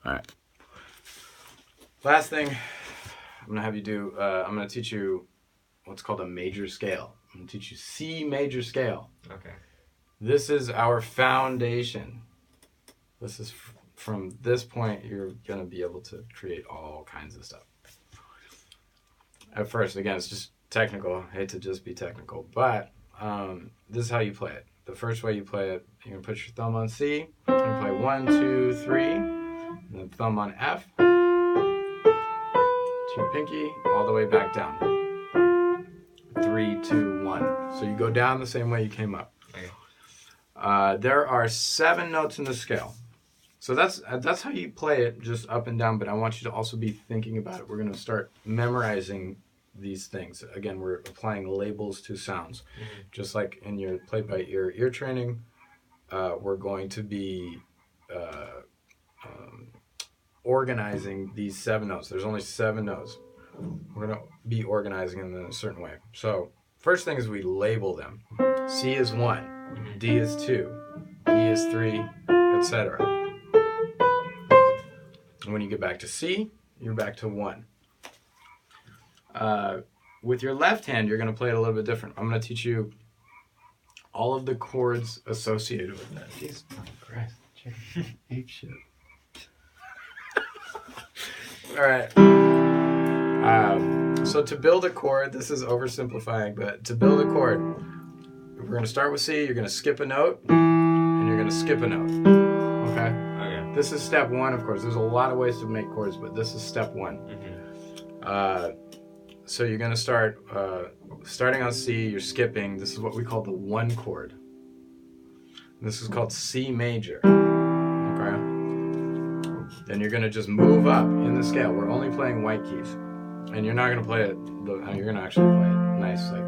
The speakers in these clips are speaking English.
All right. Last thing I'm going to have you do, I'm going to teach you what's called a major scale. I'm going to teach you C major scale. Okay. This is our foundation. This is from this point, you're going to be able to create all kinds of stuff. At first, again, it's just technical. I hate to just be technical, but this is how you play it. The first way you play it, you're going to put your thumb on C, you're going to play 1, 2, 3, and then thumb on F, to your pinky, all the way back down. 3, 2, 1. So you go down the same way you came up. Okay. There are 7 notes in the scale. So that's how you play it, just up and down, but I want you to also be thinking about it. We're going to start memorizing these things. Again, we're applying labels to sounds. Mm-hmm. Just like in your play-by-ear ear training, we're going to be organizing these 7 notes. There's only 7 notes. We're going to be organizing them in a certain way. So first thing is we label them. C is 1, Mm-hmm. D is 2, E is 3, etc. And when you get back to C, you're back to 1. With your left hand, you're going to play it a little bit different. I'm going to teach you all of the chords associated with that. Jesus Christ. Ape shit. All right. So to build a chord, this is oversimplifying, but to build a chord, we're going to start with C, you're going to skip a note, and you're going to skip a note. Okay? Okay. This is step 1, of course. There's a lot of ways to make chords, but this is step 1. Mm-hmm. So you're going to start, starting on C, you're skipping. This is what we call the 1 chord. This is called C major. Okay? Then you're going to just move up in the scale. We're only playing white keys. And you're not going to play it, you're going to actually play it nice, like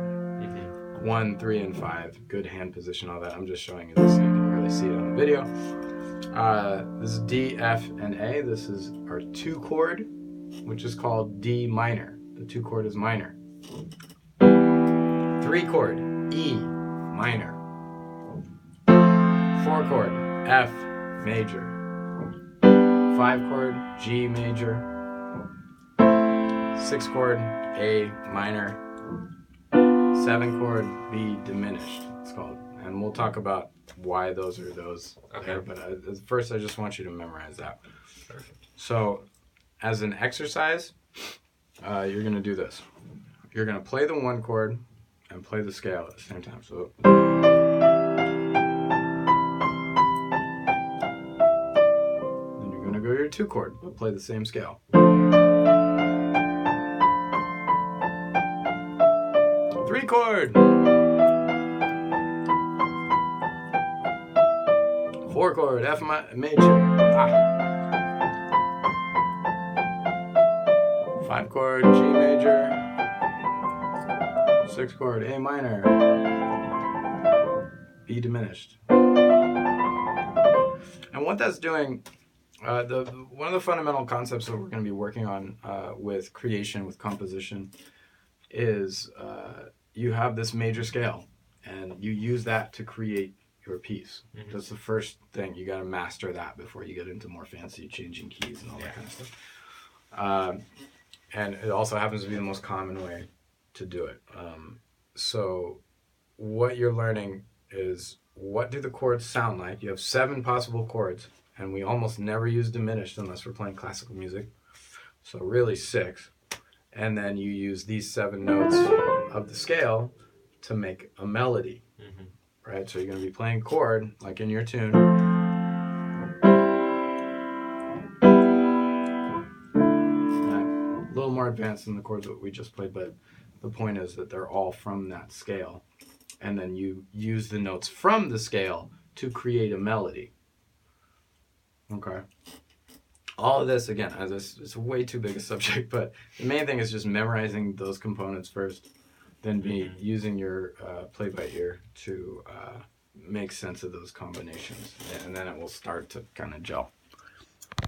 1, 3, and 5. Good hand position, all that. I'm just showing you this so you can really see it on the video. This is D, F, and A. This is our 2 chord, which is called D minor. The 2 chord is minor. 3 chord, E minor. 4 chord, F major. 5 chord, G major. 6 chord, A minor. 7 chord, B diminished, it's called. And we'll talk about why those are those. Okay. There, but first I just want you to memorize that. Perfect. So as an exercise, you're going to do this. You're going to play the 1 chord and play the scale at the same time. So then you're going to go to your 2 chord, but play the same scale. 3 chord. 4 chord, F major. 5 chord, G major. 6 chord, A minor. B diminished. And what that's doing, one of the fundamental concepts that we're going to be working on with creation, with composition, is you have this major scale, and you use that to create your piece. Mm-hmm. That's the first thing. You got to master that before you get into more fancy changing keys and all that kind of stuff. And it also happens to be the most common way to do it. So what you're learning is, what do the chords sound like? You have 7 possible chords, and we almost never use diminished unless we're playing classical music. So really 6. And then you use these 7 notes of the scale to make a melody. Mm-hmm. Right? So you're going to be playing chord, like in your tune. A little more advanced than the chords that we just played, but the point is that they're all from that scale. And then you use the notes from the scale to create a melody. Okay? All of this, again, it's way too big a subject, but the main thing is just memorizing those components first, then using your play-by-ear to make sense of those combinations, and then it will start to kind of gel.